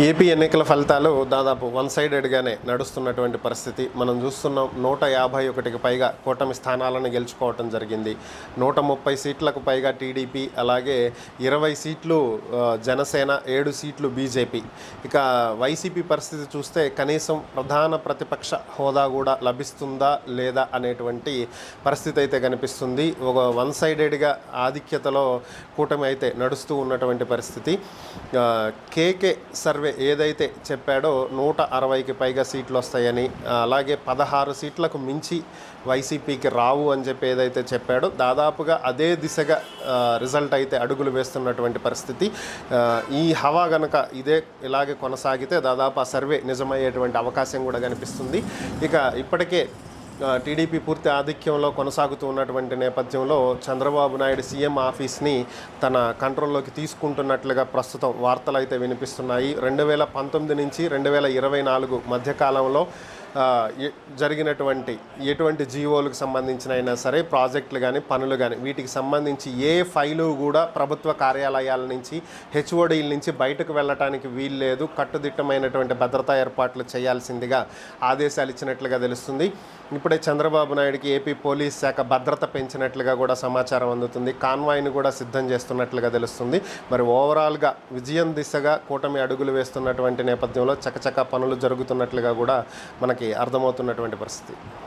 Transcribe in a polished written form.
AP ఎన్నికల ఫలితాలు దాదాపు వన్ సైడెడ్గానే నడుస్తున్నటువంటి పరిస్థితి మనం చూస్తున్నాం. 151కి పైగా కూటమి స్థానాలను గెలుచుకోవటం జరిగింది. 130 సీట్లకు పైగా టీడీపీ, అలాగే 20 సీట్లు జనసేన, 7 సీట్లు బీజేపీ. ఇక వైసీపీ పరిస్థితి చూస్తే కనీసం ప్రధాన ప్రతిపక్ష హోదా కూడా లభిస్తుందా లేదా అనేటువంటి పరిస్థితి అయితే కనిపిస్తుంది. ఒక వన్ సైడెడ్గా ఆధిక్యతలో కూటమి అయితే నడుస్తూ ఉన్నటువంటి పరిస్థితి. కేకే సర్వే ఏదైతే చెప్పాడో 160కి పైగా సీట్లు వస్తాయని, అలాగే 16 సీట్లకు మించి వైసీపీకి రావు అని చెప్పి ఏదైతే చెప్పాడో దాదాపుగా అదే దిశగా రిజల్ట్ అయితే అడుగులు వేస్తున్నటువంటి పరిస్థితి. ఈ హవా గనక ఇలాగే కొనసాగితే దాదాపు ఆ సర్వే నిజమయ్యేటువంటి అవకాశం కూడా కనిపిస్తుంది. ఇక ఇప్పటికే టీడీపీ పూర్తి ఆధిక్యంలో కొనసాగుతూ ఉన్నటువంటి నేపథ్యంలో చంద్రబాబు నాయుడు సీఎం ఆఫీస్ని తన కంట్రోల్లోకి తీసుకుంటున్నట్లుగా ప్రస్తుతం వార్తలు అయితే వినిపిస్తున్నాయి. 2019 నుంచి 2024 మధ్యకాలంలో జరిగినటువంటి ఎటువంటి జీవోలకు సంబంధించిన అయినా సరే, ప్రాజెక్టులు కానీ పనులు కానీ వీటికి సంబంధించి ఏ ఫైలు కూడా ప్రభుత్వ కార్యాలయాల నుంచి, హెచ్ఓడీల నుంచి బయటకు వెళ్ళటానికి వీల్లేదు. కట్టుదిట్టమైనటువంటి భద్రతా ఏర్పాట్లు చేయాల్సిందిగా ఆదేశాలు ఇచ్చినట్లుగా తెలుస్తుంది. ఇప్పుడే చంద్రబాబు నాయుడికి ఏపీ పోలీస్ శాఖ భద్రత పెంచినట్లుగా కూడా సమాచారం అందుతుంది. కాన్వాయ్ని కూడా సిద్ధం చేస్తున్నట్లుగా తెలుస్తుంది. మరి ఓవరాల్గా విజయం దిశగా కూటమి అడుగులు వేస్తున్నటువంటి నేపథ్యంలో చకచకా పనులు జరుగుతున్నట్లుగా కూడా మనకి అర్థమవుతున్నటువంటి పరిస్థితి.